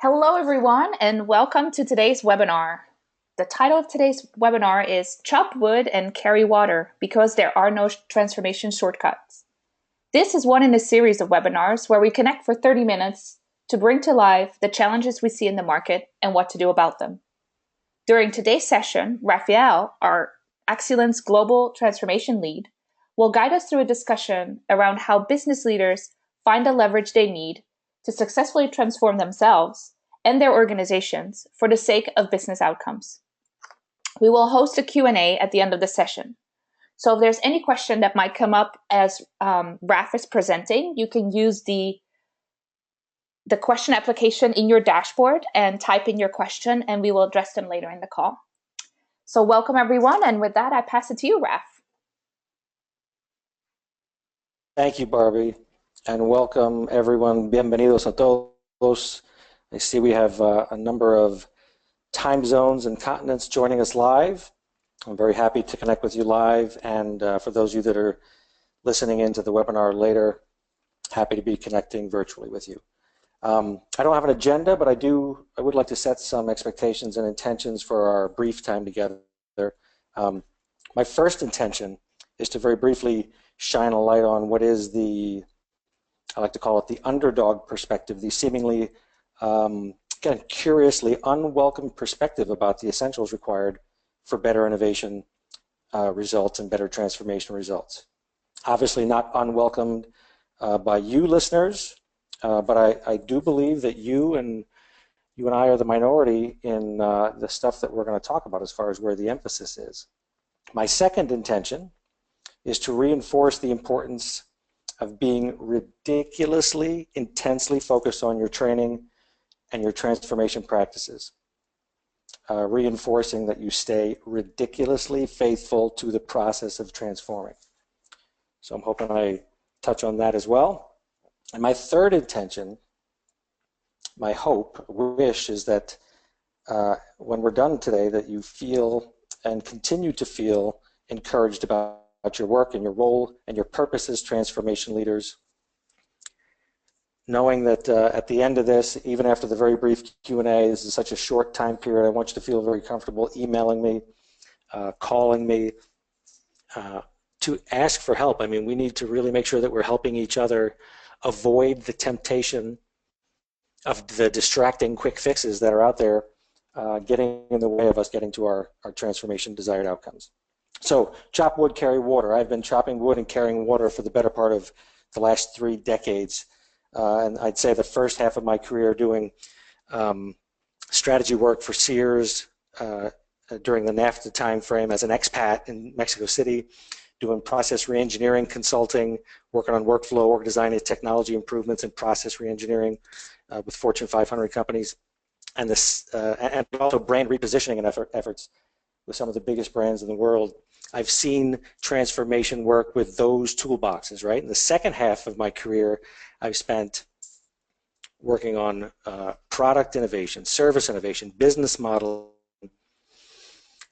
Hello, everyone, and welcome to today's webinar. The title of today's webinar is Chop Wood and Carry Water because there are no transformation shortcuts. This is one in a series of webinars where we connect for 30 minutes to bring to life the challenges we see in the market and what to do about them. During today's session, Raphael, our Axialent's Global Transformation Lead, will guide us through a discussion around how business leaders find the leverage they need to successfully transform themselves and their organizations for the sake of business outcomes. We will host a Q&A at the end of the session. So if there's any question that might come up as Raff is presenting, you can use the question application in your dashboard and type in your question, and we will address them later in the call. So welcome, everyone, and with that, I pass it to you, Raff. Thank you, Barbie, and welcome, everyone. Bienvenidos a todos. I see we have a number of time zones and continents joining us live. I'm very happy to connect with you live, and for those of you that are listening into the webinar later, happy to be connecting virtually with you. I don't have an agenda, but I would like to set some expectations and intentions for our brief time together. My first intention is to very briefly shine a light on what is I like to call it the underdog perspective, the seemingly, again, curiously unwelcome perspective about the essentials required for better innovation results and better transformation results. Obviously not unwelcomed by you listeners, but I do believe that you and I are the minority in the stuff that we're going to talk about as far as where the emphasis is. My second intention is to reinforce the importance of being ridiculously intensely focused on your training and your transformation practices, reinforcing that you stay ridiculously faithful to the process of transforming. So I'm hoping I touch on that as well. And my third intention, my hope, wish, is that when we're done today, that you feel and continue to feel encouraged about your work and your role and your purpose as transformation leaders, knowing that at the end of this, even after the very brief Q&A, this is such a short time period, I want you to feel very comfortable emailing me, calling me, to ask for help. I mean, we need to really make sure that we're helping each other avoid the temptation of the distracting quick fixes that are out there getting in the way of us getting to our transformation desired outcomes. So, chop wood, carry water. I've been chopping wood and carrying water for the better part of the last 3 decades. And I'd say the first half of my career doing strategy work for Sears during the NAFTA timeframe as an expat in Mexico City, doing process reengineering consulting, working on workflow, org design, technology improvements, and process reengineering with Fortune 500 companies, and also brand repositioning and efforts with some of the biggest brands in the world. I've seen transformation work with those toolboxes, right? In the second half of my career, I've spent working on product innovation, service innovation, business model,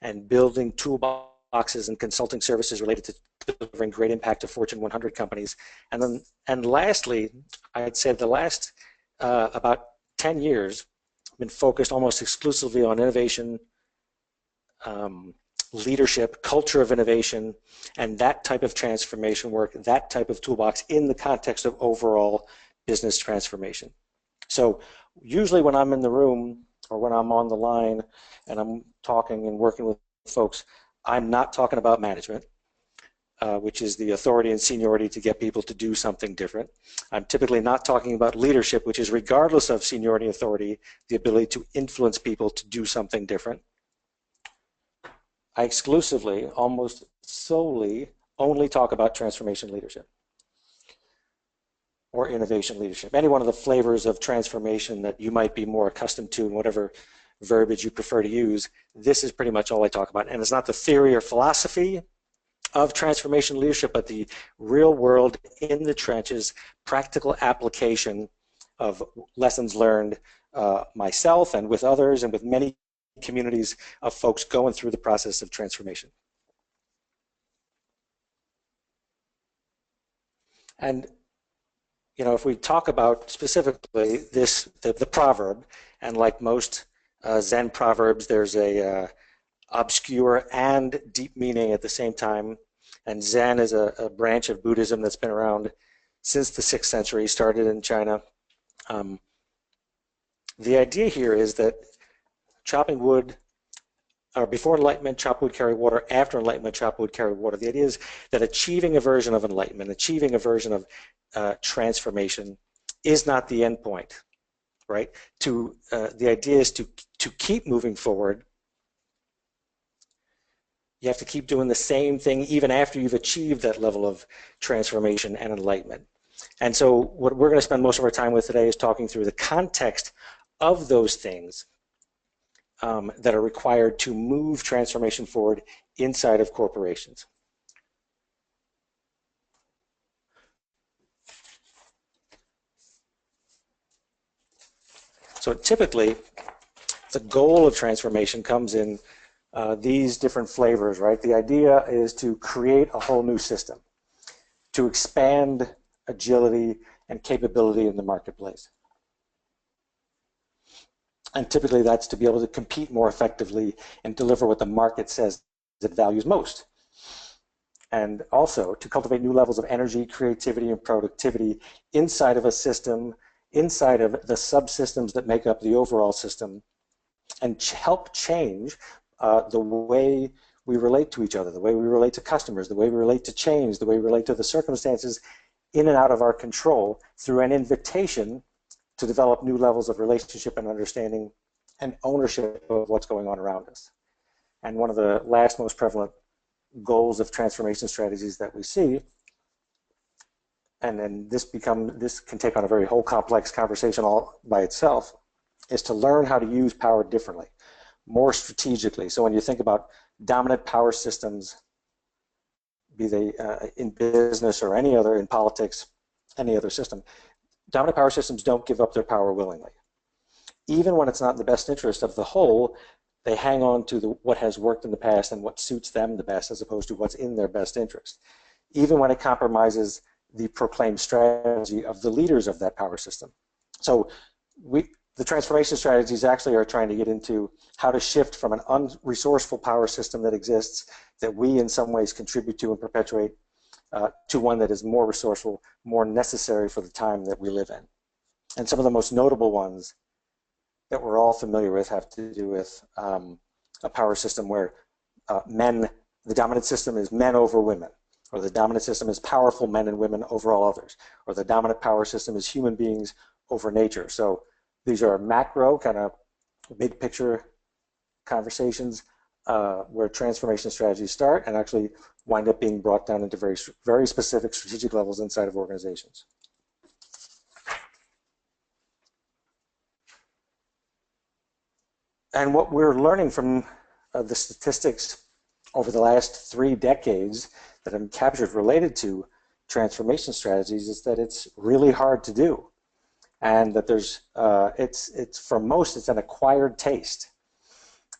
and building toolboxes and consulting services related to delivering great impact to Fortune 100 companies. And lastly, I'd say the last about 10 years, I've been focused almost exclusively on innovation, leadership, culture of innovation, and that type of transformation work, that type of toolbox in the context of overall business transformation. So usually when I'm in the room or when I'm on the line and I'm talking and working with folks, I'm not talking about management, which is the authority and seniority to get people to do something different. I'm typically not talking about leadership, which is regardless of seniority and authority, the ability to influence people to do something different. I exclusively, almost solely, only talk about transformation leadership or innovation leadership. Any one of the flavors of transformation that you might be more accustomed to and whatever verbiage you prefer to use, this is pretty much all I talk about. And it's not the theory or philosophy of transformation leadership, but the real world, in the trenches, practical application of lessons learned myself and with others and with many communities of folks going through the process of transformation. And if we talk about specifically the proverb, and like most Zen proverbs, there's a obscure and deep meaning at the same time. And Zen is a branch of Buddhism that's been around since the 6th century, started in China. The idea here is that chopping wood, or before enlightenment, chop wood, carry water. After enlightenment, chop wood, carry water. The idea is that achieving a version of enlightenment, achieving a version of transformation is not the end point, right? The idea is to keep moving forward. You have to keep doing the same thing even after you've achieved that level of transformation and enlightenment. And so what we're going to spend most of our time with today is talking through the context of those things that are required to move transformation forward inside of corporations. So typically, the goal of transformation comes in these different flavors, right? The idea is to create a whole new system, to expand agility and capability in the marketplace. And typically that's to be able to compete more effectively and deliver what the market says it values most. And also to cultivate new levels of energy, creativity, and productivity inside of a system, inside of the subsystems that make up the overall system, and help change the way we relate to each other, the way we relate to customers, the way we relate to change, the way we relate to the circumstances in and out of our control through an invitation to develop new levels of relationship and understanding and ownership of what's going on around us. And one of the last most prevalent goals of transformation strategies that we see, and then this can take on a very whole complex conversation all by itself, is to learn how to use power differently, more strategically. So when you think about dominant power systems, be they in business or any other, in politics, any other system, dominant power systems don't give up their power willingly. Even when it's not in the best interest of the whole, they hang on to what has worked in the past and what suits them the best as opposed to what's in their best interest. Even when it compromises the proclaimed strategy of the leaders of that power system. So the transformation strategies actually are trying to get into how to shift from an unresourceful power system that exists that we in some ways contribute to and perpetuate to one that is more resourceful, more necessary for the time that we live in. And some of the most notable ones that we're all familiar with have to do with a power system where the dominant system is men over women, or the dominant system is powerful men and women over all others, or the dominant power system is human beings over nature. So these are macro, kind of big picture conversations where transformation strategies start and actually wind up being brought down into very, very specific strategic levels inside of organizations. And what we're learning from the statistics over the last 3 decades that have been captured related to transformation strategies is that it's really hard to do. And that there's, for most, it's an acquired taste.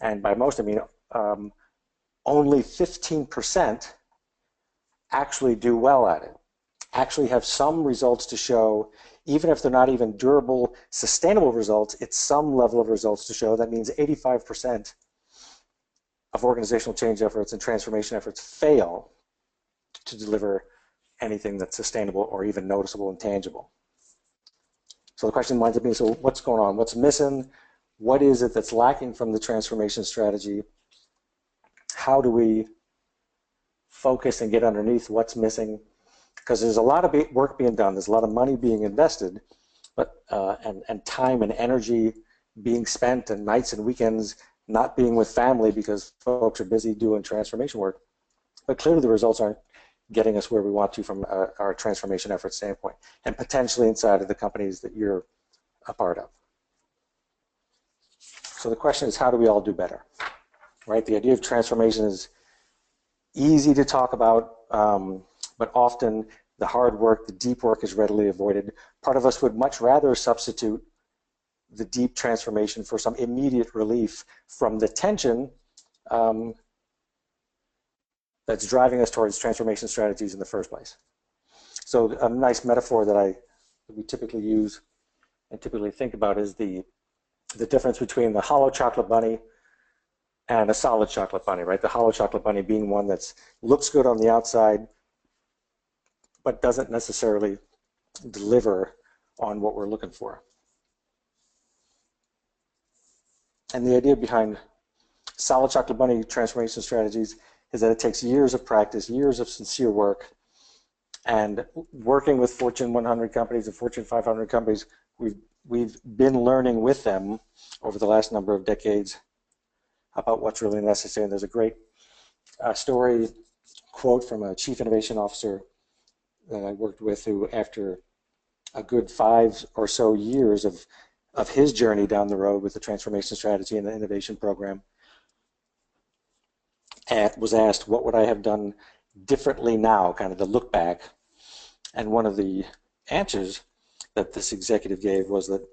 And by most, I mean only 15% actually do well at it, actually have some results to show, even if they're not even durable, sustainable results, it's some level of results to show. That means 85% of organizational change efforts and transformation efforts fail to deliver anything that's sustainable or even noticeable and tangible. So the question winds up being, so what's going on? What's missing? What is it that's lacking from the transformation strategy? How do we focus and get underneath what's missing? Because there's a lot of work being done. There's a lot of money being invested, but and time and energy being spent, and nights and weekends not being with family because folks are busy doing transformation work. But clearly the results aren't getting us where we want to from our transformation effort standpoint, and potentially inside of the companies that you're a part of. So the question is, how do we all do better? Right? The idea of transformation is easy to talk about, but often the hard work, the deep work is readily avoided. Part of us would much rather substitute the deep transformation for some immediate relief from the tension that's driving us towards transformation strategies in the first place. So a nice metaphor that I that we typically use and typically think about is the difference between the hollow chocolate bunny and a solid chocolate bunny, right? The hollow chocolate bunny being one that looks good on the outside, but doesn't necessarily deliver on what we're looking for. And the idea behind solid chocolate bunny transformation strategies is that it takes years of practice, years of sincere work, and working with Fortune 100 companies and Fortune 500 companies, we've been learning with them over the last number of decades about what's really necessary. And there's a great story quote from a chief innovation officer that I worked with, who after a good 5 or so years of his journey down the road with the transformation strategy and the innovation program, was asked, what would I have done differently now, kind of the look back. And one of the answers that this executive gave was that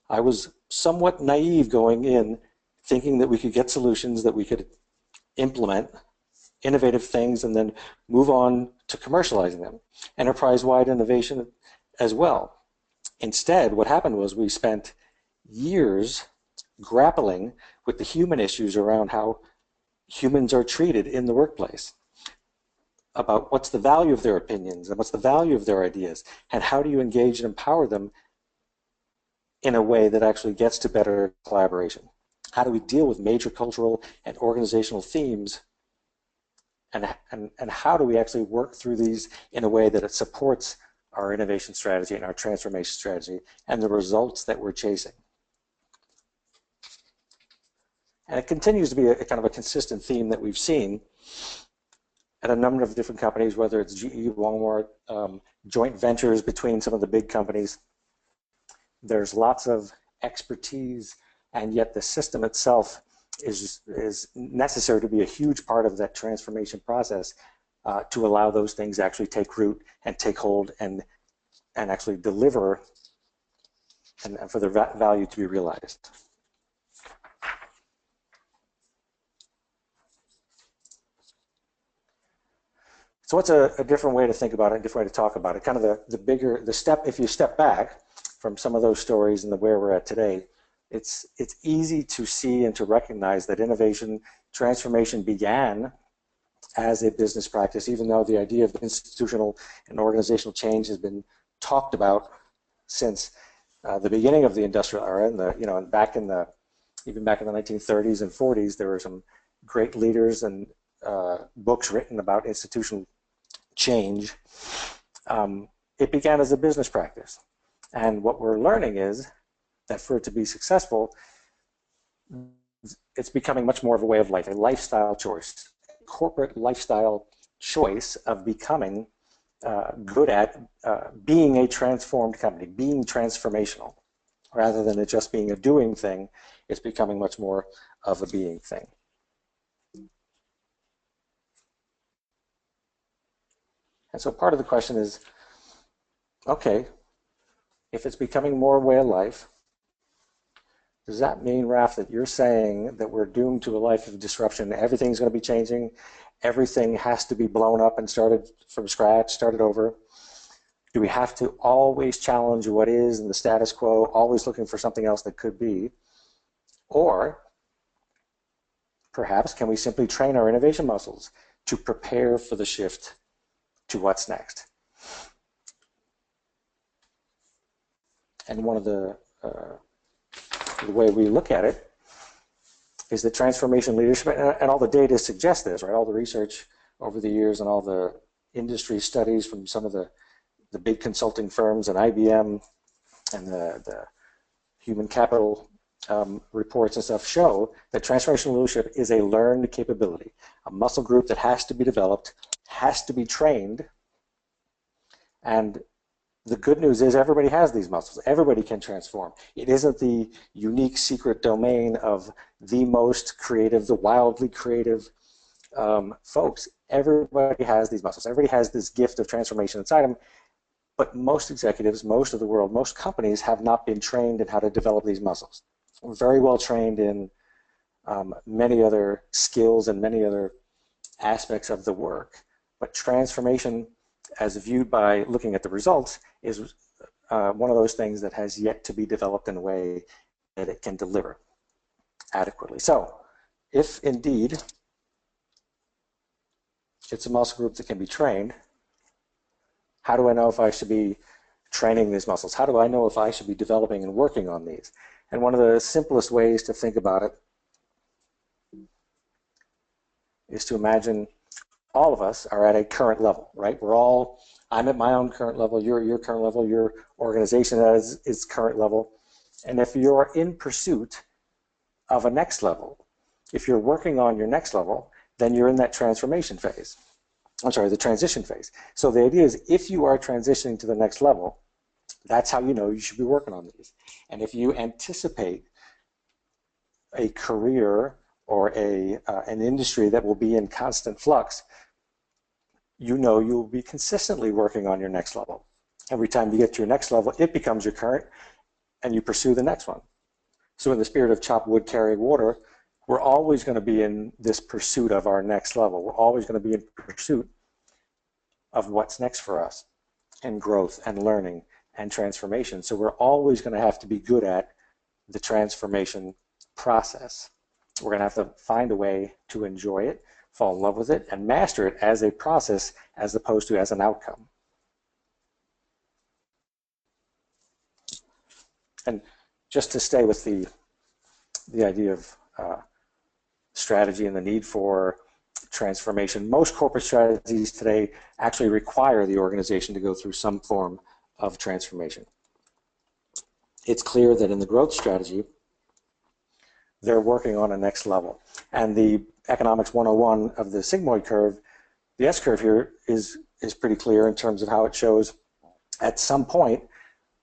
I was somewhat naive going in, thinking that we could get solutions, that we could implement innovative things and then move on to commercializing them, enterprise-wide innovation as well. Instead, what happened was we spent years grappling with the human issues around how humans are treated in the workplace, about what's the value of their opinions and what's the value of their ideas, and how do you engage and empower them in a way that actually gets to better collaboration. How do we deal with major cultural and organizational themes, and how do we actually work through these in a way that it supports our innovation strategy and our transformation strategy and the results that we're chasing. And it continues to be a kind of a consistent theme that we've seen at a number of different companies, whether it's GE, Walmart, joint ventures between some of the big companies. There's lots of expertise, and yet the system itself is necessary to be a huge part of that transformation process to allow those things to actually take root and take hold and actually deliver and for their value to be realized. So what's a different way to think about it, a different way to talk about it? Kind of the step, if you step back from some of those stories and the where we're at today, it's easy to see and to recognize that innovation transformation began as a business practice, even though the idea of institutional and organizational change has been talked about since the beginning of the industrial era, and even back in the 1930s and 40s, there were some great leaders and books written about institutional change. It began as a business practice, and what we're learning is that for it to be successful, it's becoming much more of a way of life, a lifestyle choice, a corporate lifestyle choice of becoming good at being a transformed company, being transformational. Rather than it just being a doing thing, it's becoming much more of a being thing. And so part of the question is, okay, if it's becoming more a way of life, does that mean, Raff, that you're saying that we're doomed to a life of disruption? Everything's going to be changing. Everything has to be blown up and started from scratch, started over. Do we have to always challenge what is in the status quo, always looking for something else that could be? Or perhaps can we simply train our innovation muscles to prepare for the shift to what's next? And one of the way we look at it is that transformation leadership, and all the data suggests this, right? All the research over the years and all the industry studies from some of the big consulting firms and IBM and the human capital reports and stuff show that transformational leadership is a learned capability, a muscle group that has to be developed, has to be trained, and the good news is everybody has these muscles. Everybody can transform. It isn't the unique secret domain of the most creative, the wildly creative folks. Everybody has these muscles. Everybody has this gift of transformation inside them, but most executives, most of the world, most companies have not been trained in how to develop these muscles. We're very well trained in many other skills and many other aspects of the work, but transformation, as viewed by looking at the results, is one of those things that has yet to be developed in a way that it can deliver adequately. So if indeed it's a muscle group that can be trained, how do I know if I should be training these muscles? How do I know if I should be developing and working on these? And one of the simplest ways to think about it is to imagine all of us are at a current level, right? I'm at my own current level, you're at your current level, your organization has its current level. And if you're in pursuit of a next level, if you're working on your next level, then you're in that transformation phase. I'm sorry, the transition phase. So the idea is if you are transitioning to the next level, that's how you know you should be working on these. And if you anticipate a career or an industry that will be in constant flux, you know you'll be consistently working on your next level. Every time you get to your next level, it becomes your current, and you pursue the next one. So in the spirit of chop wood, carry water, we're always going to be in this pursuit of our next level. We're always going to be in pursuit of what's next for us, and growth and learning and transformation. So we're always going to have to be good at the transformation process. We're going to have to find a way to enjoy it, fall in love with it, and master it as a process as opposed to as an outcome. And just to stay with the idea of strategy and the need for transformation, most corporate strategies today actually require the organization to go through some form of transformation. It's clear that in the growth strategy, they're working on a next level. And the economics 101 of the sigmoid curve, the S-curve here is pretty clear in terms of how it shows at some point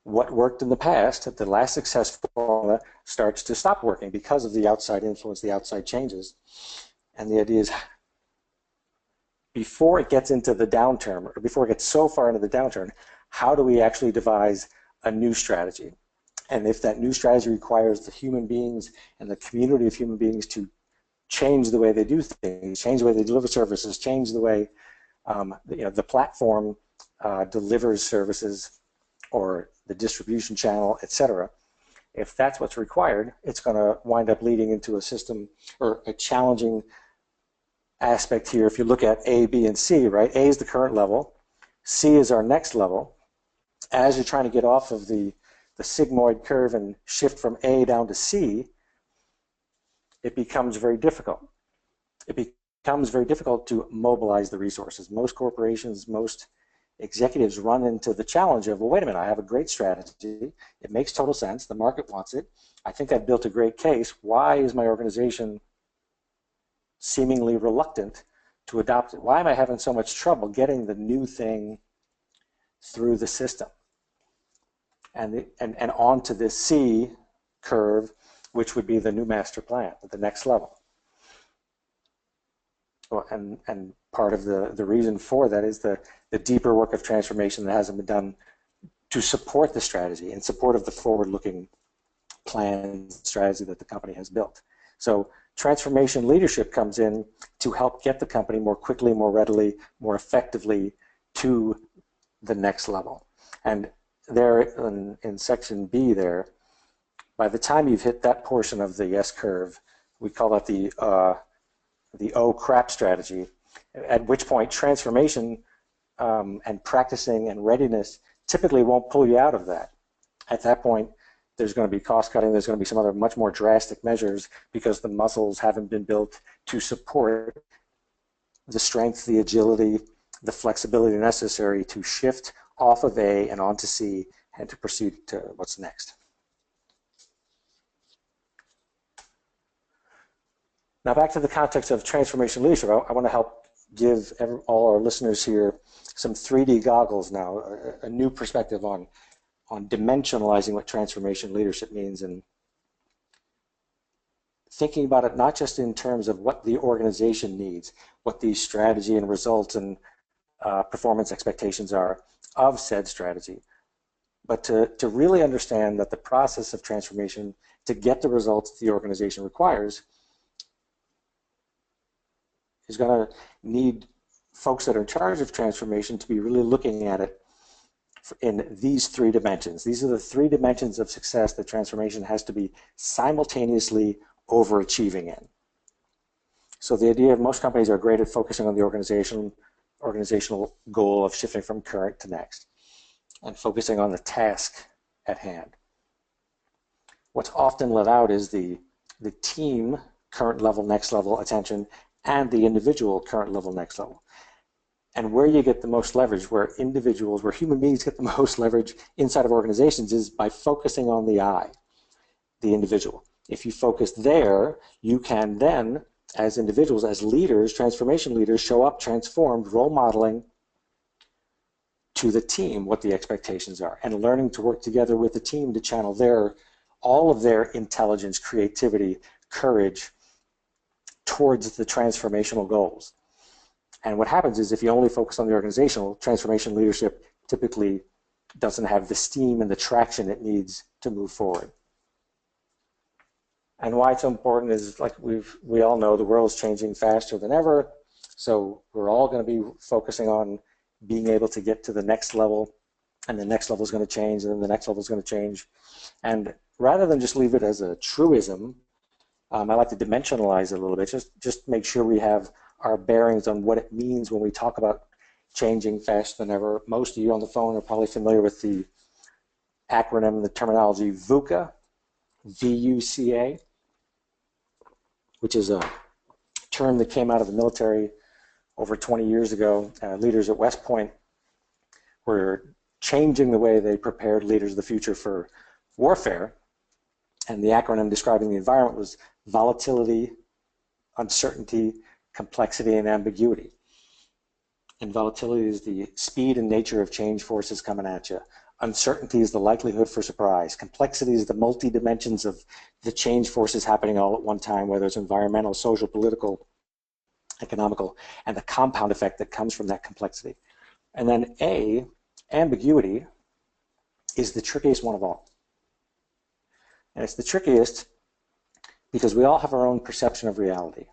what worked in the past, the last successful formula starts to stop working because of the outside influence, the outside changes. And the idea is before it gets into the downturn, or before it gets so far into the downturn, how do we actually devise a new strategy? And if that new strategy requires the human beings and the community of human beings to change the way they do things, change the way they deliver services, change the way the platform delivers services, or the distribution channel, etc. If that's what's required, it's going to wind up leading into a system or a challenging aspect here. If you look at A, B, and C, right? A is the current level. C is our next level. As you're trying to get off of the sigmoid curve and shift from A down to C, it becomes very difficult. It becomes very difficult to mobilize the resources. Most corporations, most executives run into the challenge of, well, wait a minute, I have a great strategy. It makes total sense. The market wants it. I think I've built a great case. Why is my organization seemingly reluctant to adopt it? Why am I having so much trouble getting the new thing through the system? And onto this C curve, which would be the new master plan at the next level. Well, and part of the reason for that is the deeper work of transformation that hasn't been done to support the strategy, in support of the forward-looking plan strategy that the company has built. So transformation leadership comes in to help get the company more quickly, more readily, more effectively to the next level. And there in section B there, by the time you've hit that portion of the S-curve, we call that the O crap strategy, at which point transformation and practicing and readiness typically won't pull you out of that. At that point, there's going to be cost cutting, there's going to be some other much more drastic measures because the muscles haven't been built to support the strength, the agility, the flexibility necessary to shift off of A and onto C and to proceed to what's next. Now back to the context of transformation leadership, I want to help give all our listeners here some 3D goggles now, a new perspective on dimensionalizing what transformation leadership means, and thinking about it not just in terms of what the organization needs, what the strategy and results and performance expectations are of said strategy, but to really understand that the process of transformation to get the results the organization requires is going to need folks that are in charge of transformation to be really looking at it in these three dimensions. These are the three dimensions of success that transformation has to be simultaneously overachieving in. So the idea of most companies are great at focusing on the organizational goal of shifting from current to next and focusing on the task at hand. What's often left out is the team current level, next level attention, and the individual current level, next level. And where you get the most leverage, where human beings get the most leverage inside of organizations is by focusing on the I, the individual. If you focus there, you can then, as individuals, as leaders, transformation leaders, show up transformed, role modeling to the team what the expectations are, and learning to work together with the team to channel all of their intelligence, creativity, courage towards the transformational goals. And what happens is if you only focus on the organizational, transformation leadership typically doesn't have the steam and the traction it needs to move forward. And why it's so important is, like we all know, the world is changing faster than ever. So we're all going to be focusing on being able to get to the next level, and the next level is going to change, and then the next level is going to change. And rather than just leave it as a truism, I like to dimensionalize it a little bit, just make sure we have our bearings on what it means when we talk about changing faster than ever. Most of you on the phone are probably familiar with the acronym, the terminology VUCA, VUCA, which is a term that came out of the military over 20 years ago. Leaders at West Point were changing the way they prepared leaders of the future for warfare. And the acronym describing the environment was volatility, uncertainty, complexity, and ambiguity. And volatility is the speed and nature of change forces coming at you. Uncertainty is the likelihood for surprise. Complexity is the multi-dimensions of the change forces happening all at one time, whether it's environmental, social, political, economical, and the compound effect that comes from that complexity. And then A, ambiguity, is the trickiest one of all. And it's the trickiest because we all have our own perception of reality.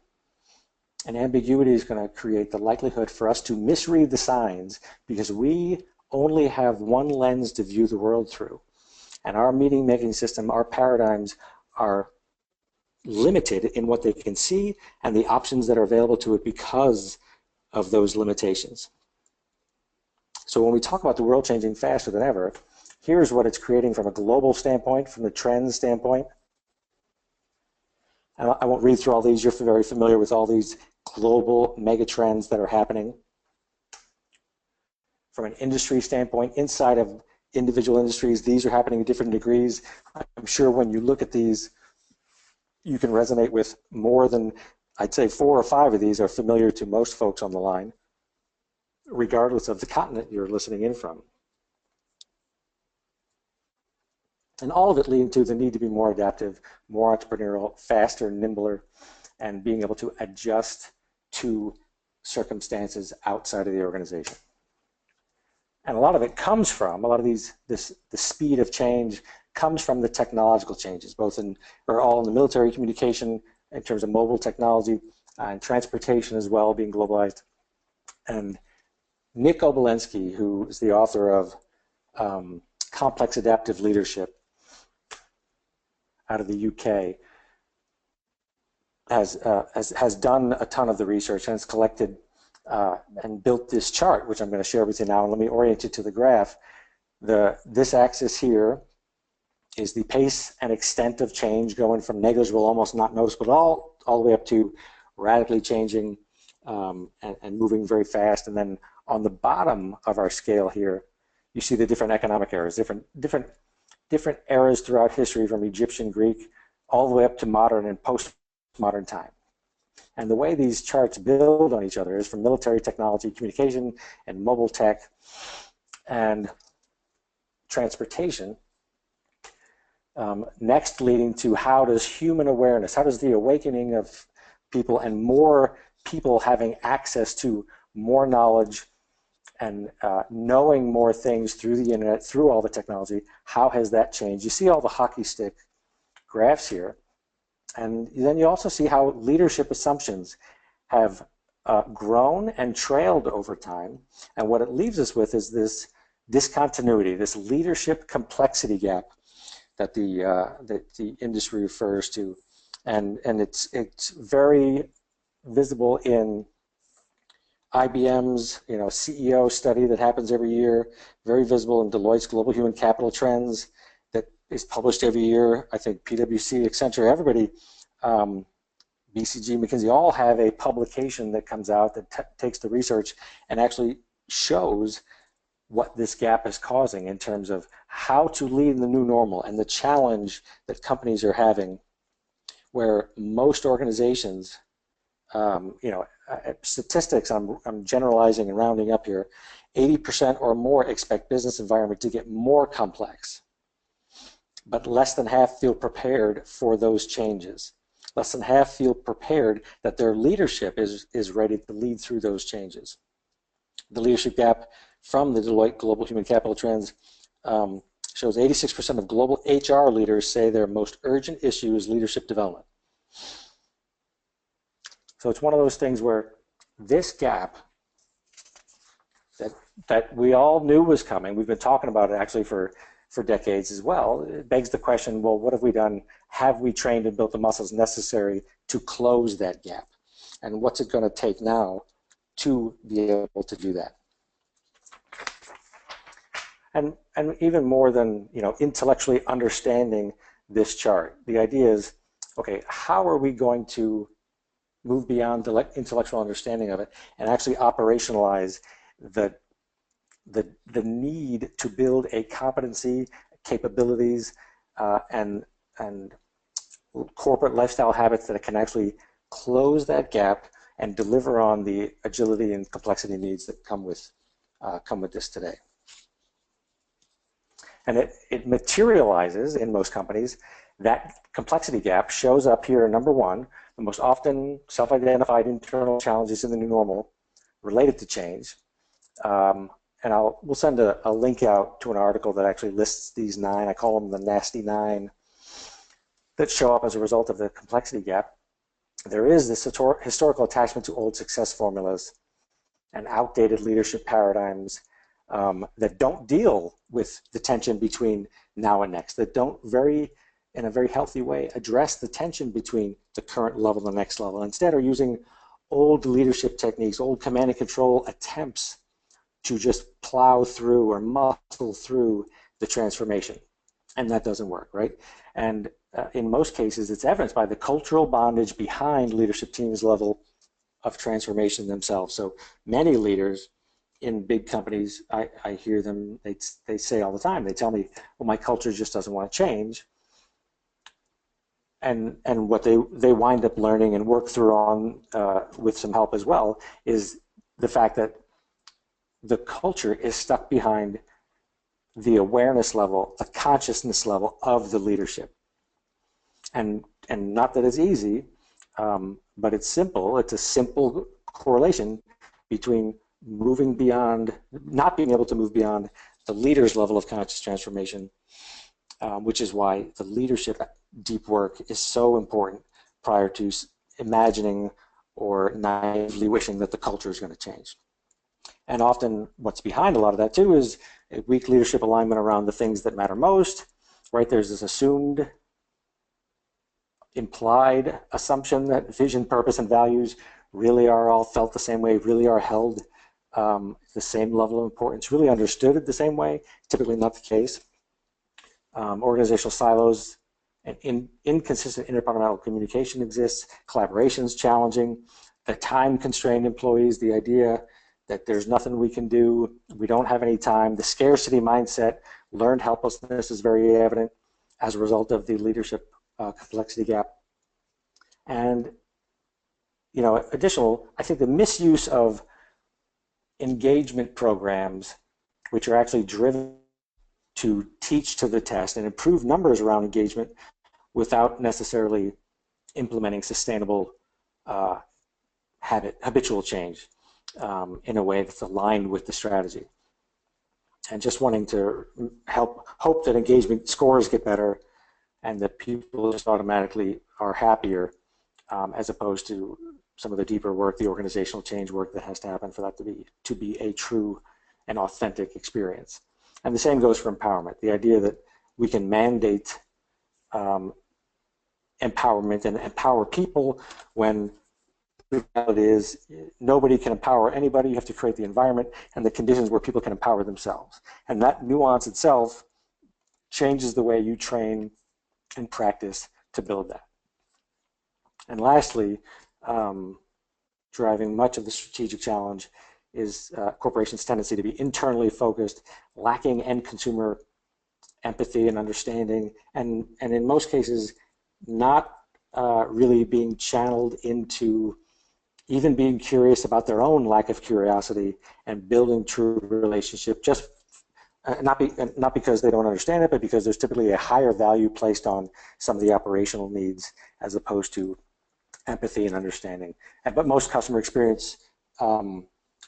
And ambiguity is going to create the likelihood for us to misread the signs because we only have one lens to view the world through. And our meaning-making system, our paradigms are limited in what they can see and the options that are available to it because of those limitations. So when we talk about the world changing faster than ever, here's what it's creating from a global standpoint, from the trends standpoint. And I won't read through all these. You're very familiar with all these global mega trends that are happening. From an industry standpoint, inside of individual industries, these are happening at different degrees. I'm sure when you look at these, you can resonate with more than, I'd say 4 or 5 of these are familiar to most folks on the line, regardless of the continent you're listening in from. And all of it leading to the need to be more adaptive, more entrepreneurial, faster, nimbler, and being able to adjust to circumstances outside of the organization. And a lot of it comes from, the speed of change comes from the technological changes, all in the military communication in terms of mobile technology and transportation as well being globalized. And Nick Obolensky, who is the author of Complex Adaptive Leadership out of the UK, has done a ton of the research and has collected and built this chart, which I'm going to share with you now. And let me orient you to the graph. This axis here is the pace and extent of change going from negligible, almost not noticeable at all the way up to radically changing and moving very fast. And then on the bottom of our scale here, you see the different economic eras, different eras throughout history, from Egyptian, Greek, all the way up to modern and postmodern time. And the way these charts build on each other is from military technology, communication, and mobile tech, and transportation. Next, leading to how does human awareness, how does the awakening of people and more people having access to more knowledge and knowing more things through the internet, through all the technology, how has that changed? You see all the hockey stick graphs here. And then you also see how leadership assumptions have grown and trailed over time. And what it leaves us with is this discontinuity, this leadership complexity gap that the industry refers to, and it's very visible in IBM's CEO study that happens every year, very visible in Deloitte's Global Human Capital Trends that is published every year. I think PwC, Accenture, everybody, BCG, McKinsey, all have a publication that comes out that takes the research and actually shows what this gap is causing in terms of how to lead in the new normal and the challenge that companies are having, where most organizations, statistics, I'm generalizing and rounding up here, 80% or more expect business environment to get more complex, but less than half feel prepared for those changes. Less than half feel prepared that their leadership is ready to lead through those changes. The leadership gap from the Deloitte Global Human Capital Trends shows 86% of global HR leaders say their most urgent issue is leadership development. So it's one of those things where this gap that we all knew was coming, we've been talking about it actually for decades as well, it begs the question, well, what have we done? Have we trained and built the muscles necessary to close that gap? And what's it going to take now to be able to do that? And even more than intellectually understanding this chart, the idea is, okay, how are we going to move beyond the intellectual understanding of it and actually operationalize the need to build a competency, capabilities, and corporate lifestyle habits that can actually close that gap and deliver on the agility and complexity needs that come with this today. And it materializes in most companies. That complexity gap shows up here, number one, the most often self-identified internal challenges in the new normal related to change. And we'll send a link out to an article that actually lists these 9, I call them the nasty 9, that show up as a result of the complexity gap. There is this historical attachment to old success formulas and outdated leadership paradigms that don't deal with the tension between now and next, that don't in a very healthy way address the tension between the current level and the next level. Instead are using old leadership techniques, old command and control attempts to just plow through or muscle through the transformation. And that doesn't work, right? And in most cases, it's evidenced by the cultural bondage behind leadership teams' level of transformation themselves. So many leaders in big companies, I hear them, they say all the time, they tell me, well, my culture just doesn't want to change. And what they wind up learning and work through on with some help as well is the fact that the culture is stuck behind the awareness level, the consciousness level of the leadership. And not that it's easy, but it's simple. It's a simple correlation between moving beyond, not being able to move beyond the leader's level of conscious transformation, which is why the leadership deep work is so important prior to imagining or naively wishing that the culture is going to change. And often what's behind a lot of that too is a weak leadership alignment around the things that matter most, right? There's this assumed, implied assumption that vision, purpose, and values really are all felt the same way, really are held the same level of importance, really understood the same way, typically not the case. Organizational silos and inconsistent interdepartmental communication exists, collaboration is challenging, the time-constrained employees, the idea that there's nothing we can do, we don't have any time, the scarcity mindset, learned helplessness is very evident as a result of the leadership complexity gap. And, I think the misuse of engagement programs, which are actually driven to teach to the test and improve numbers around engagement without necessarily implementing sustainable habitual change in a way that's aligned with the strategy. And just wanting to hope that engagement scores get better and that people just automatically are happier as opposed to some of the deeper work, the organizational change work that has to happen for that to be a true and authentic experience. And the same goes for empowerment, the idea that we can mandate empowerment and empower people when the reality is nobody can empower anybody. You have to create the environment and the conditions where people can empower themselves. And that nuance itself changes the way you train and practice to build that. And lastly, driving much of the strategic challenge is corporations' tendency to be internally focused, lacking end consumer empathy and understanding, and in most cases, not really being channeled into even being curious about their own lack of curiosity and building true relationship, just not because they don't understand it, but because there's typically a higher value placed on some of the operational needs as opposed to empathy and understanding. But most customer experience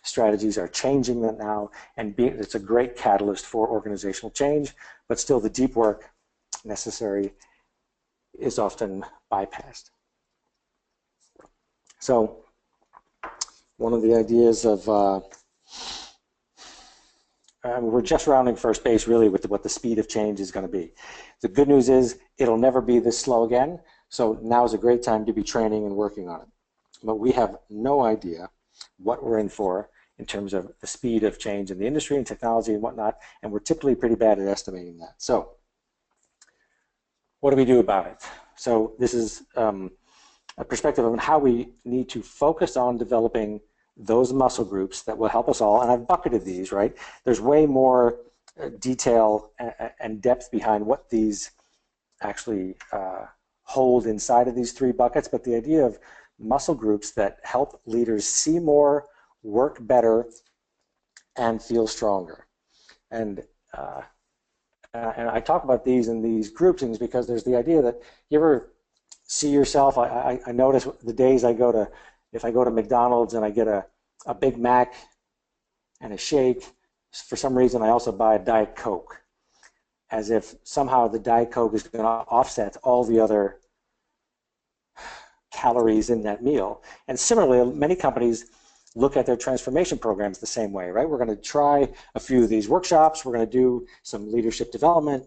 strategies are changing that now, and it's a great catalyst for organizational change, but still the deep work necessary is often bypassed. So one of the ideas of, we're just rounding first base really with what the speed of change is going to be. The good news is it'll never be this slow again, so now is a great time to be training and working on it. But we have no idea what we're in for in terms of the speed of change in the industry and technology and whatnot, and we're typically pretty bad at estimating that. So what do we do about it? So this is a perspective on how we need to focus on developing those muscle groups that will help us all, and I've bucketed these, right? There's way more detail and depth behind what these actually hold inside of these three buckets, but the idea of muscle groups that help leaders see more, work better, and feel stronger. And I talk about these in these groupings because there's the idea that you ever see yourself, I notice the days if I go to McDonald's and I get a Big Mac and a shake, for some reason I also buy a Diet Coke, as if somehow the Diet Coke is going to offset all the other calories in that meal. And similarly, many companies look at their transformation programs the same way, right? We're going to try a few of these workshops, we're going to do some leadership development,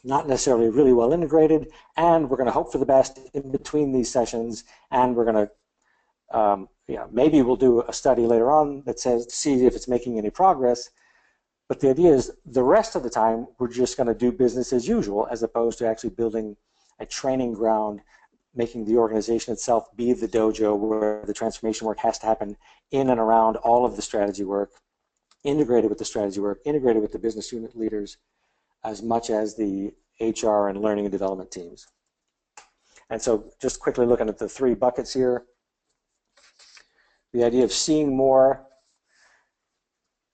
not necessarily really well integrated, and we're going to hope for the best in between these sessions, and we're going to maybe we'll do a study later on that says, see if it's making any progress, but the idea is the rest of the time we're just going to do business as usual as opposed to actually building a training ground, making the organization itself be the dojo where the transformation work has to happen in and around all of the strategy work, integrated with the strategy work, integrated with the business unit leaders, as much as the HR and learning and development teams. And so just quickly looking at the three buckets here, the idea of seeing more,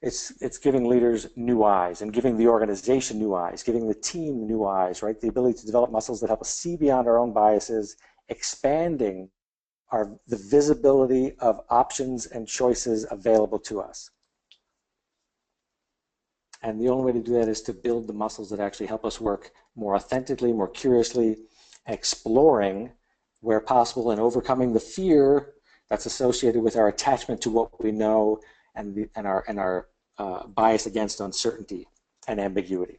it's giving leaders new eyes and giving the organization new eyes, giving the team new eyes, right? The ability to develop muscles that help us see beyond our own biases, expanding the visibility of options and choices available to us. And the only way to do that is to build the muscles that actually help us work more authentically, more curiously, exploring where possible and overcoming the fear that's associated with our attachment to what we know and our bias against uncertainty and ambiguity.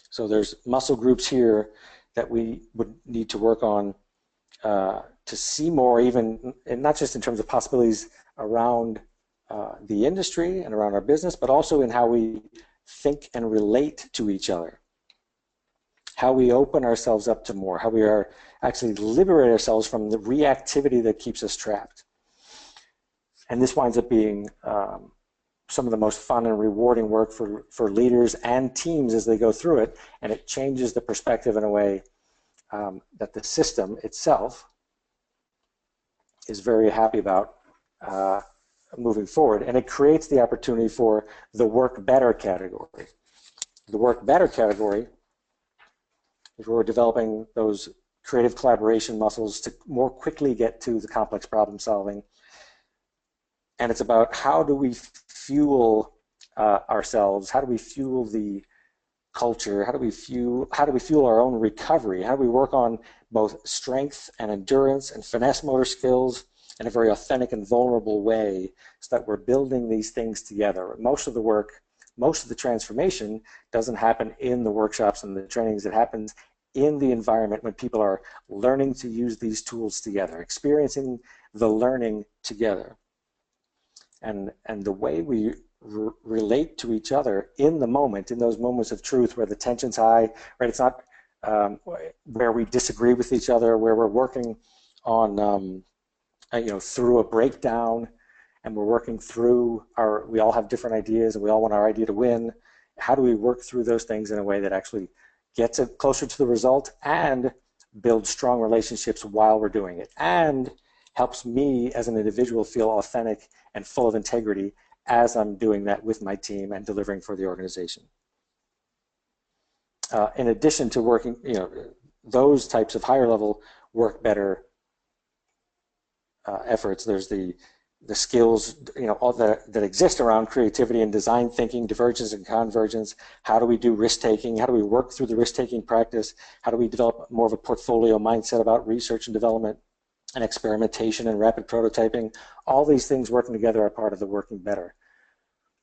So there's muscle groups here that we would need to work on to see more, even, and not just in terms of possibilities around the industry and around our business, but also in how we think and relate to each other, how we open ourselves up to more, how we are actually liberate ourselves from the reactivity that keeps us trapped. And this winds up being some of the most fun and rewarding work for leaders and teams as they go through it, and it changes the perspective in a way that the system itself is very happy about moving forward, and it creates the opportunity for the work better category. The work better category is where we're developing those creative collaboration muscles to more quickly get to the complex problem solving. And it's about how do we fuel ourselves, how do we fuel the culture, how do we fuel our own recovery, how do we work on both strength and endurance and finesse motor skills in a very authentic and vulnerable way so that we're building these things together. Most of the work most of the transformation doesn't happen in the workshops and the trainings. It happens in the environment when people are learning to use these tools together, experiencing the learning together. And the way we relate to each other in the moment, in those moments of truth where the tension's high, right? It's not where we disagree with each other, where we're working on, through a breakdown, and we're working through we all have different ideas and we all want our idea to win. How do we work through those things in a way that actually gets it closer to the result and builds strong relationships while we're doing it, and helps me as an individual feel authentic and full of integrity as I'm doing that with my team and delivering for the organization. In addition to working, those types of higher level work better efforts, there's the skills, all that exist around creativity and design thinking, divergence and convergence. How do we do risk taking? How do we work through the risk taking practice? How do we develop more of a portfolio mindset about research and development and experimentation and rapid prototyping? All these things working together are part of the working better,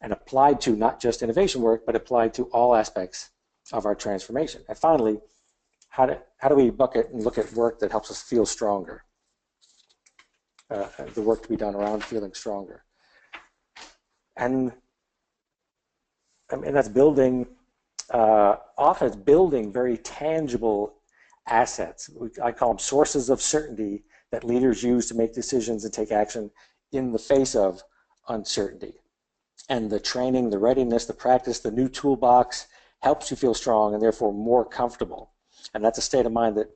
and applied to not just innovation work, but applied to all aspects of our transformation. And finally, how do we bucket and look at work that helps us feel stronger? The work to be done around feeling stronger. And that's building, often it's building very tangible assets. I call them sources of certainty that leaders use to make decisions and take action in the face of uncertainty. And the training, the readiness, the practice, the new toolbox helps you feel strong and therefore more comfortable. And that's a state of mind that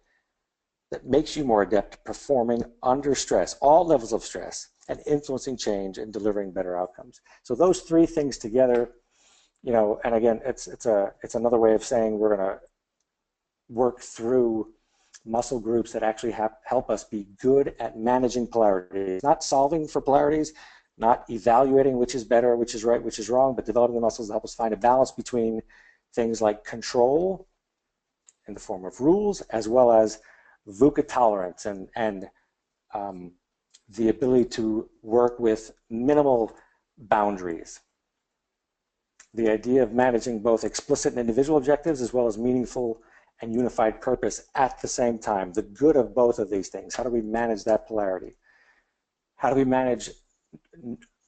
makes you more adept at performing under stress, all levels of stress, and influencing change and delivering better outcomes. So those three things together, and again, it's another way of saying we're going to work through muscle groups that actually help us be good at managing polarities, not solving for polarities, not evaluating which is better, which is right, which is wrong, but developing the muscles that help us find a balance between things like control in the form of rules, as well as VUCA tolerance and the ability to work with minimal boundaries. The idea of managing both explicit and individual objectives as well as meaningful and unified purpose at the same time. The good of both of these things. How do we manage that polarity? How do we manage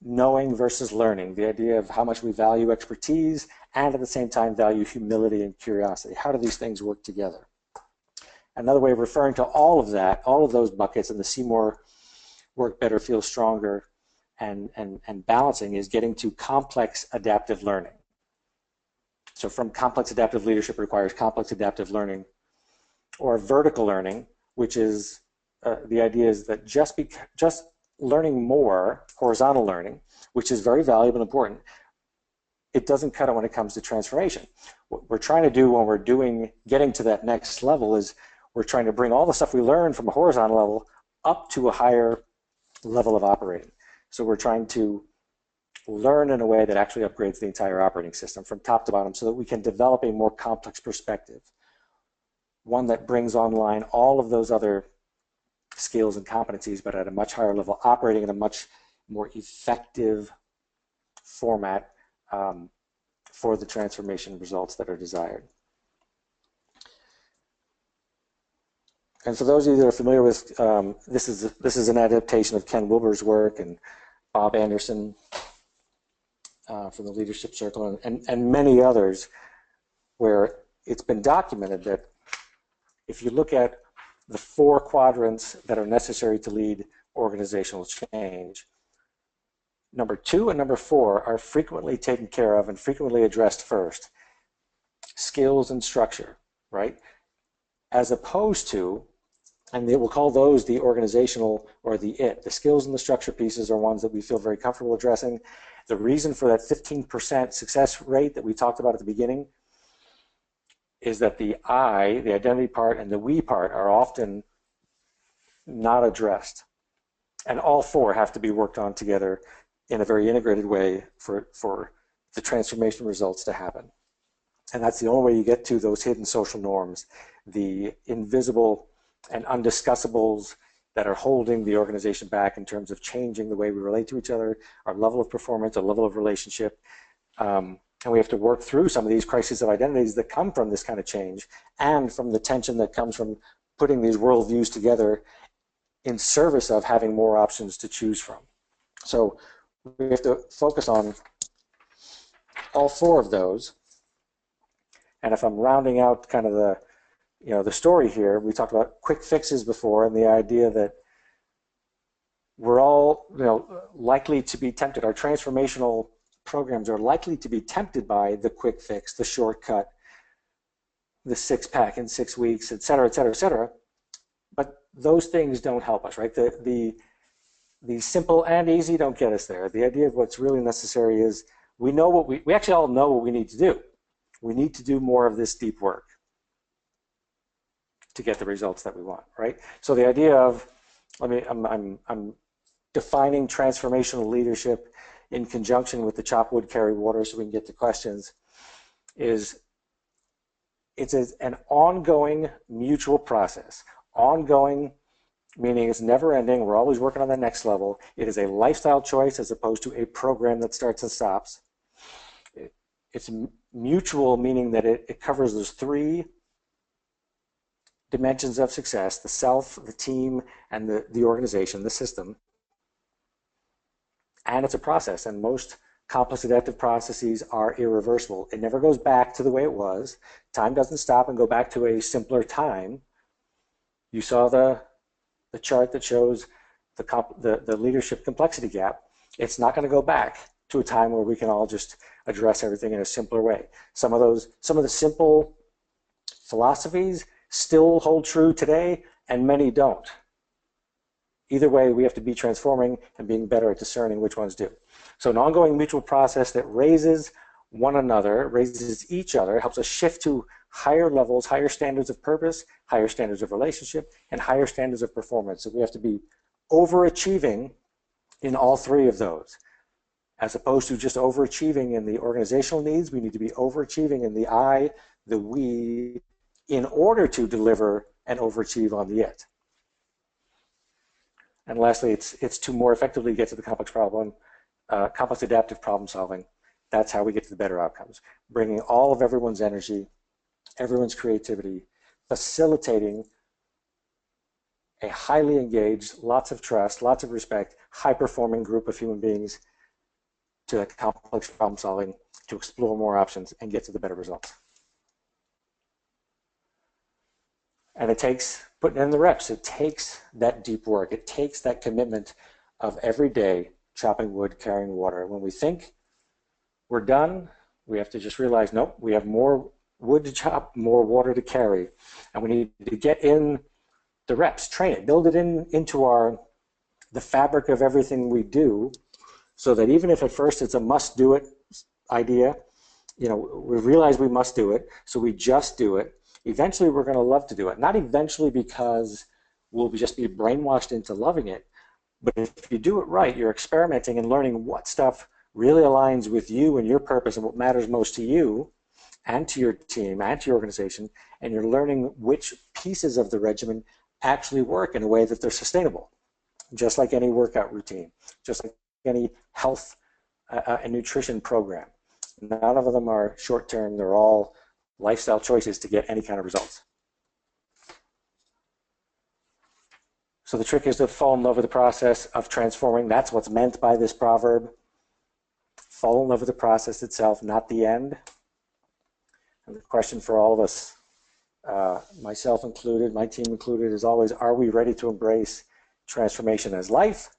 knowing versus learning? The idea of how much we value expertise and at the same time value humility and curiosity. How do these things work together? Another way of referring to all of that, all of those buckets in the Seymour work better, feel stronger, and balancing is getting to complex adaptive learning. So from complex adaptive leadership requires complex adaptive learning, or vertical learning, which is the idea is that just learning more, horizontal learning, which is very valuable and important, it doesn't cut it when it comes to transformation. What we're trying to do when we're getting to that next level is we're trying to bring all the stuff we learned from a horizontal level up to a higher level of operating. So we're trying to learn in a way that actually upgrades the entire operating system from top to bottom so that we can develop a more complex perspective, one that brings online all of those other skills and competencies, but at a much higher level, operating in a much more effective format for the transformation results that are desired. And for those of you that are familiar with, this is an adaptation of Ken Wilber's work and Bob Anderson from the Leadership Circle and many others, where it's been documented that if you look at the 4 quadrants that are necessary to lead organizational change, number 2 and number 4 are frequently taken care of and frequently addressed first. Skills and structure, right? As opposed to, and they will call those the organizational or the IT. The skills and the structure pieces are ones that we feel very comfortable addressing. The reason for that 15% success rate that we talked about at the beginning is that the I, the identity part, and the we part are often not addressed. And all 4 have to be worked on together in a very integrated way for the transformation results to happen. And that's the only way you get to those hidden social norms, the invisible and undiscussables that are holding the organization back in terms of changing the way we relate to each other, our level of performance, our level of relationship. And we have to work through some of these crises of identities that come from this kind of change and from the tension that comes from putting these worldviews together in service of having more options to choose from. So we have to focus on all four of those. And if I'm rounding out kind of the story here, we talked about quick fixes before and the idea that we're all likely to be tempted. Our transformational programs are likely to be tempted by the quick fix, the shortcut, the six-pack in 6 weeks, et cetera, et cetera, et cetera. But those things don't help us, right? The simple and easy don't get us there. The idea of what's really necessary is we know what we actually all know what we need to do. We need to do more of this deep work to get the results that we want, right? So the idea of, I'm defining transformational leadership in conjunction with the chop wood, carry water, so we can get to questions, is it's an ongoing mutual process. Ongoing meaning it's never ending. We're always working on the next level. It is a lifestyle choice as opposed to a program that starts and stops. It's mutual, meaning that it covers those three dimensions of success: the self, the team, and the organization, the system. And it's a process, and most complex adaptive processes are irreversible. It never goes back to the way it was. Time doesn't stop and go back to a simpler time. You saw the chart that shows the leadership complexity gap. It's not going to go back to a time where we can all just address everything in a simpler way. Some of the simple philosophies still hold true today, and many don't. Either way, we have to be transforming and being better at discerning which ones do. So an ongoing mutual process that raises one another, raises each other, helps us shift to higher levels, higher standards of purpose, higher standards of relationship, and higher standards of performance. So we have to be overachieving in all three of those. As opposed to just overachieving in the organizational needs, we need to be overachieving in the I, the we, in order to deliver and overachieve on the it. And lastly, it's to more effectively get to the complex adaptive problem solving. That's how we get to the better outcomes. Bringing all of everyone's energy, everyone's creativity, facilitating a highly engaged, lots of trust, lots of respect, high-performing group of human beings to that complex problem solving, to explore more options and get to the better results. And it takes putting in the reps. It takes that deep work. It takes that commitment of every day chopping wood, carrying water. When we think we're done, we have to just realize, nope, we have more wood to chop, more water to carry. And we need to get in the reps, train it, build it into the fabric of everything we do, so that even if at first it's a must-do-it idea, we realize we must do it, so we just do it. Eventually, we're going to love to do it. Not eventually because we'll just be brainwashed into loving it, but if you do it right, you're experimenting and learning what stuff really aligns with you and your purpose and what matters most to you and to your team and to your organization, and you're learning which pieces of the regimen actually work in a way that they're sustainable, just like any workout routine, just like any health and nutrition program. None of them are short-term. They're all lifestyle choices to get any kind of results. So the trick is to fall in love with the process of transforming. That's what's meant by this proverb. Fall in love with the process itself, not the end. And the question for all of us, myself included, my team included, is always, are we ready to embrace transformation as life?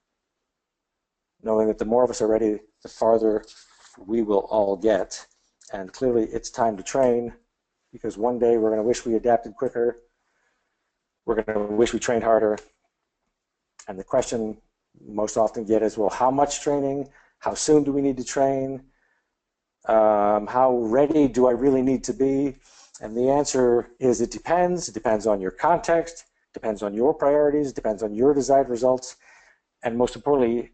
Knowing that the more of us are ready, the farther we will all get. And clearly it's time to train, because one day we're going to wish we adapted quicker. We're going to wish we trained harder. And the question most often get is, well, how much training? How soon do we need to train? How ready do I really need to be? And the answer is it depends. It depends on your context, depends on your priorities, depends on your desired results, and most importantly,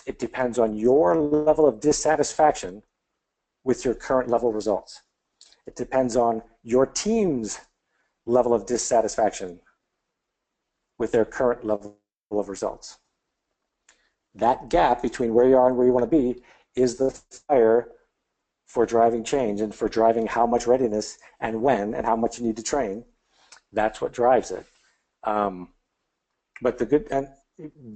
it depends on your level of dissatisfaction with your current level results. It depends on your team's level of dissatisfaction with their current level of results. That gap between where you are and where you want to be is the fire for driving change and for driving how much readiness and when and how much you need to train. That's what drives it. But the good, and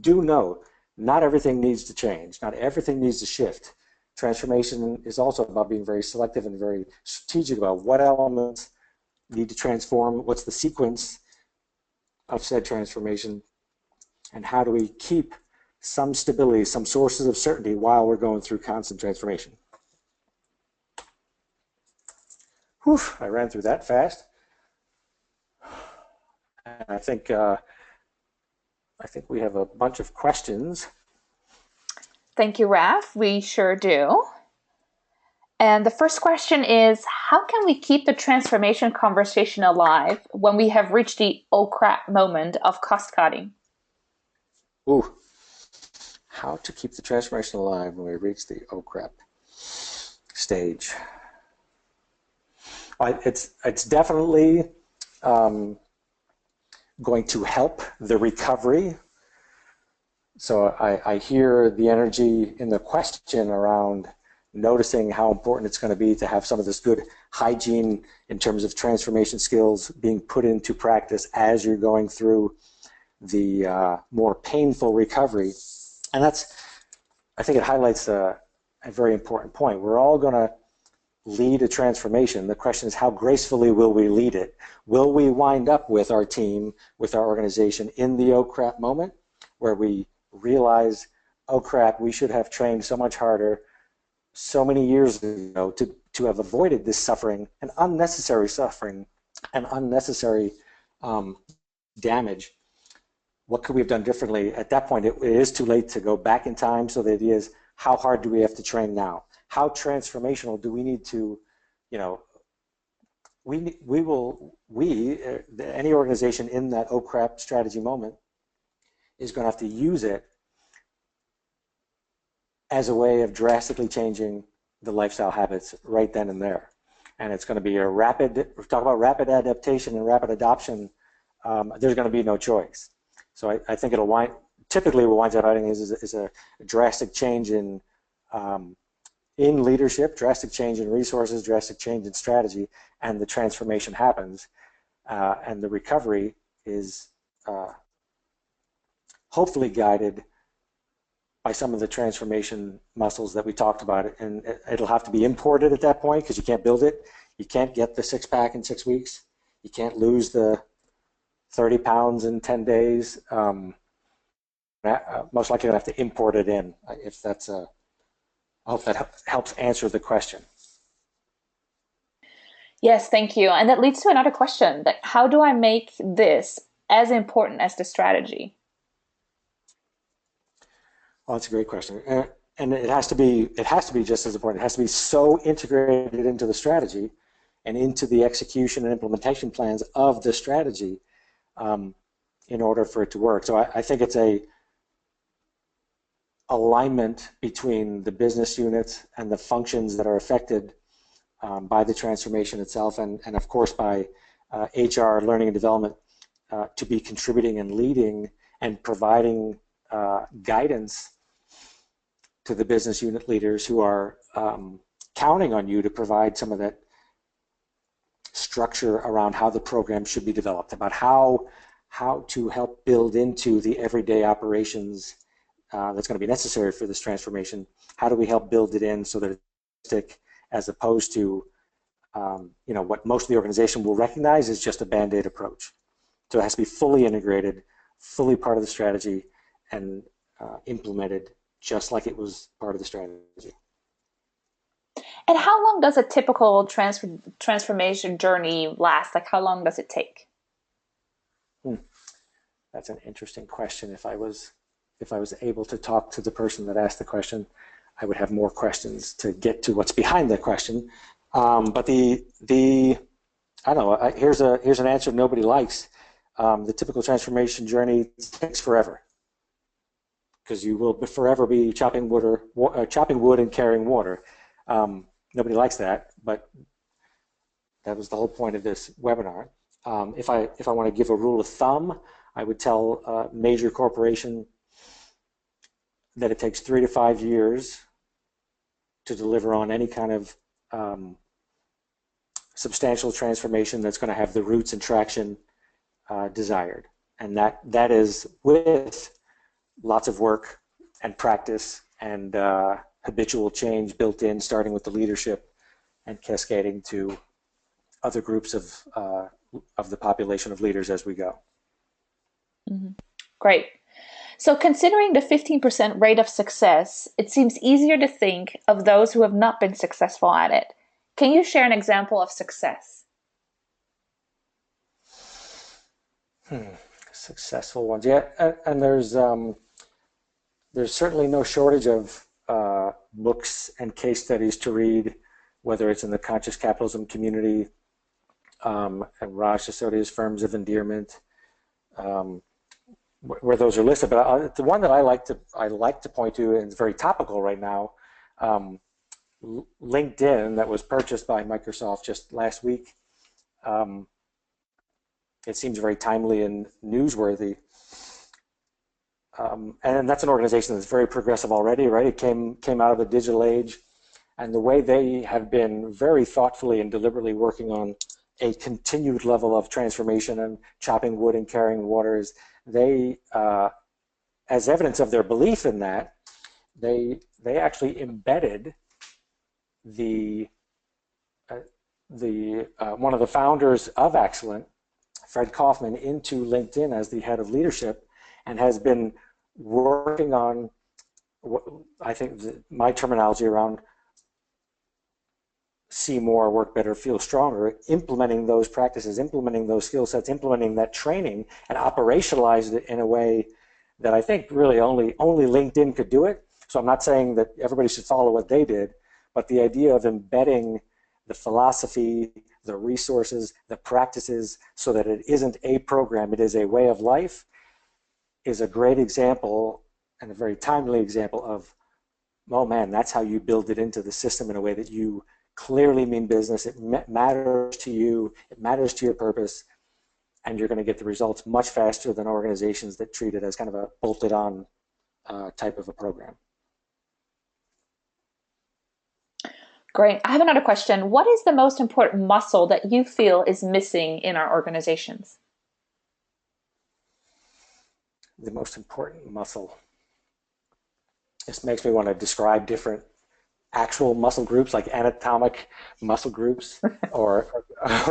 do know, not everything needs to change. Not everything needs to shift. Transformation is also about being very selective and very strategic about what elements need to transform, what's the sequence of said transformation, and how do we keep some stability, some sources of certainty while we're going through constant transformation. Whew, I ran through that fast. And I think we have a bunch of questions. Thank you, Raff. We sure do. And the first question is, how can we keep the transformation conversation alive when we have reached the oh crap moment of cost cutting? Ooh, how to keep the transformation alive when we reach the oh crap stage. It's definitely going to help the recovery. So I hear the energy in the question around noticing how important it's going to be to have some of this good hygiene in terms of transformation skills being put into practice as you're going through the more painful recovery. And I think it highlights a very important point. We're all going to lead a transformation. The question is, how gracefully will we lead it? Will we wind up with our team, with our organization in the oh crap moment where we realize, oh crap, we should have trained so much harder so many years ago to have avoided this suffering and unnecessary suffering and unnecessary damage? What could we have done differently? At that point, it is too late to go back in time. So the idea is, how hard do we have to train now? How transformational do we need to, any organization in that oh crap strategy moment is going to have to use it as a way of drastically changing the lifestyle habits right then and there. And it's going to be we talk about rapid adaptation and rapid adoption, there's going to be no choice. So I think typically what winds up happening is a drastic change in leadership, drastic change in resources, drastic change in strategy, and the transformation happens. And the recovery is hopefully guided by some of the transformation muscles that we talked about. And it'll have to be imported at that point because you can't build it. You can't get the six-pack in 6 weeks. You can't lose the 30 pounds in 10 days. Most likely you'll have to import it in. If that's I hope that helps answer the question. Yes, thank you. And that leads to another question. How do I make this as important as the strategy? Oh, that's a great question. And it has to be just as important. It has to be so integrated into the strategy and into the execution and implementation plans of the strategy in order for it to work. So I think it's a alignment between the business units and the functions that are affected by the transformation itself, and of course by HR, learning and development, to be contributing and leading and providing guidance to the business unit leaders who are counting on you to provide some of that structure around how the program should be developed, about how to help build into the everyday operations that's going to be necessary for this transformation. How do we help build it in so that it's stick, as opposed to what most of the organization will recognize is just a Band-Aid approach. So it has to be fully integrated, fully part of the strategy, and implemented just like it was part of the strategy. And how long does a typical transformation journey last? Like, how long does it take? That's an interesting question. If I was able to talk to the person that asked the question, I would have more questions to get to what's behind the question. But I don't know. Here's an answer nobody likes. The typical transformation journey takes forever, because you will forever be chopping wood and carrying water. Nobody likes that, but that was the whole point of this webinar. If I want to give a rule of thumb, I would tell a major corporation that it takes 3 to 5 years to deliver on any kind of um, substantial transformation that's going to have the roots and traction desired. And that is with lots of work and practice and habitual change built in, starting with the leadership and cascading to other groups of the population of leaders as we go. Mm-hmm. Great. So considering the 15% rate of success, it seems easier to think of those who have not been successful at it. Can you share an example of success? Successful ones, yeah, and there's certainly no shortage of books and case studies to read, whether it's in the conscious capitalism community and Raj Sisodia's Firms of Endearment, where those are listed. But the one that I like to point to, and it's very topical right now, LinkedIn, that was purchased by Microsoft just last week. It seems very timely and newsworthy. And that's an organization that's very progressive already, right? It came out of the digital age, and the way they have been very thoughtfully and deliberately working on a continued level of transformation and chopping wood and carrying water is they, as evidence of their belief in that, they actually embedded the one of the founders of Axialent, Fred Kaufman, into LinkedIn as the head of leadership, and has been working on what I think my terminology around see more, work better, feel stronger, implementing those practices, implementing those skill sets, implementing that training, and operationalized it in a way that I think really only LinkedIn could do it. So I'm not saying that everybody should follow what they did, but the idea of embedding the philosophy, the resources, the practices, so that it isn't a program, it is a way of life, is a great example and a very timely example of, oh man, that's how you build it into the system in a way that you clearly mean business. It matters to you, it matters to your purpose, and you're going to get the results much faster than organizations that treat it as kind of a bolted on type of a program. Great. I have another question. What is the most important muscle that you feel is missing in our organizations? The most important muscle. This makes me want to describe different actual muscle groups, like anatomic muscle groups, or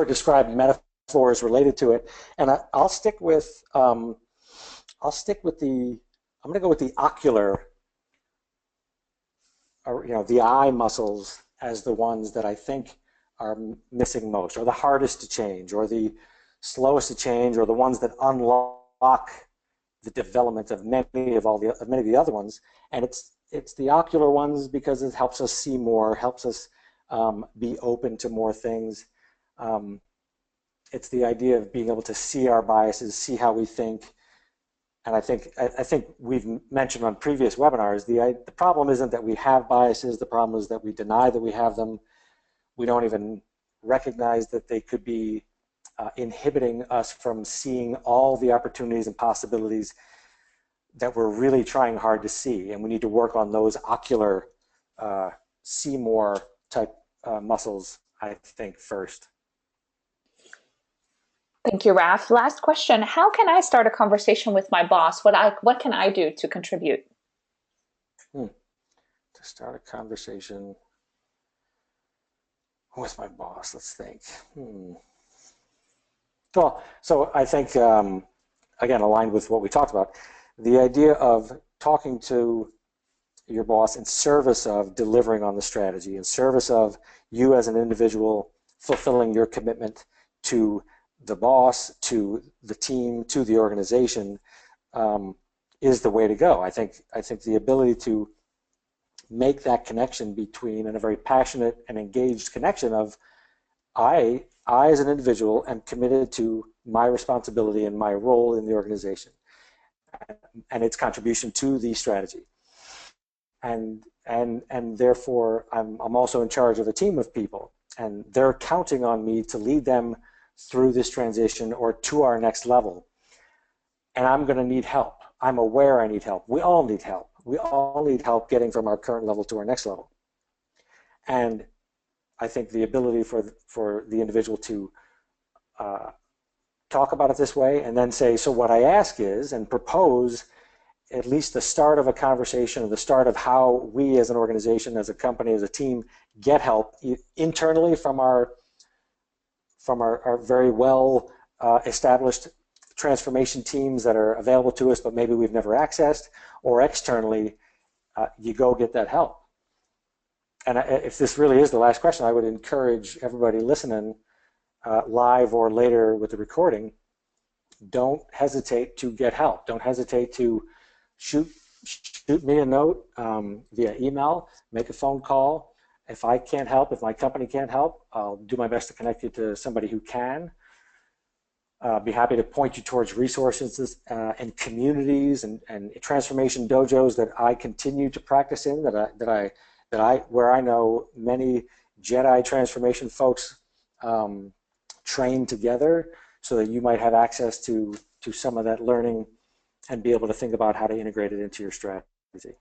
describe metaphors related to it. And I'll stick with the. I'm going to go with the ocular, or the eye muscles as the ones that I think are missing most, or the hardest to change, or the slowest to change, or the ones that unlock the development of many of the other ones. And it's the ocular ones because it helps us see more, helps us be open to more things. It's the idea of being able to see our biases, see how we think. And I think we've mentioned on previous webinars, the problem isn't that we have biases, the problem is that we deny that we have them. We don't even recognize that they could be inhibiting us from seeing all the opportunities and possibilities that we're really trying hard to see. And we need to work on those ocular see more type muscles, I think, first. Thank you, Raff. Last question. How can I start a conversation with my boss? What can I do to contribute? To start a conversation with my boss, let's think. Well, so I think, again, aligned with what we talked about, the idea of talking to your boss in service of delivering on the strategy, in service of you as an individual fulfilling your commitment to the boss, to the team, to the organization, is the way to go. I think the ability to make that connection between, and a very passionate and engaged connection of, I as an individual am committed to my responsibility and my role in the organization and its contribution to the strategy. And therefore I'm also in charge of a team of people, and they're counting on me to lead them through this transition or to our next level. And I'm going to need help. I'm aware I need help. We all need help. We all need help getting from our current level to our next level. And I think the ability for the individual to talk about it this way and then say, so what I ask is, and propose at least the start of a conversation or the start of how we as an organization, as a company, as a team get help internally from our very well established transformation teams that are available to us, but maybe we've never accessed, or externally, you go get that help. And if this really is the last question, I would encourage everybody listening live or later with the recording, don't hesitate to get help. Don't hesitate to shoot me a note via email, make a phone call. If I can't help, if my company can't help, I'll do my best to connect you to somebody who can. Be happy to point you towards resources and communities and transformation dojos that I continue to practice in, where I know many Jedi transformation folks train together, so that you might have access to some of that learning and be able to think about how to integrate it into your strategy.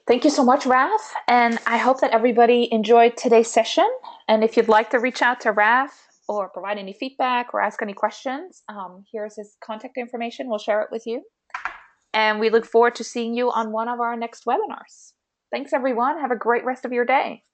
Thank you so much, Raff. And I hope that everybody enjoyed today's session. And if you'd like to reach out to Raff or provide any feedback or ask any questions, here's his contact information. We'll share it with you. And we look forward to seeing you on one of our next webinars. Thanks, everyone. Have a great rest of your day.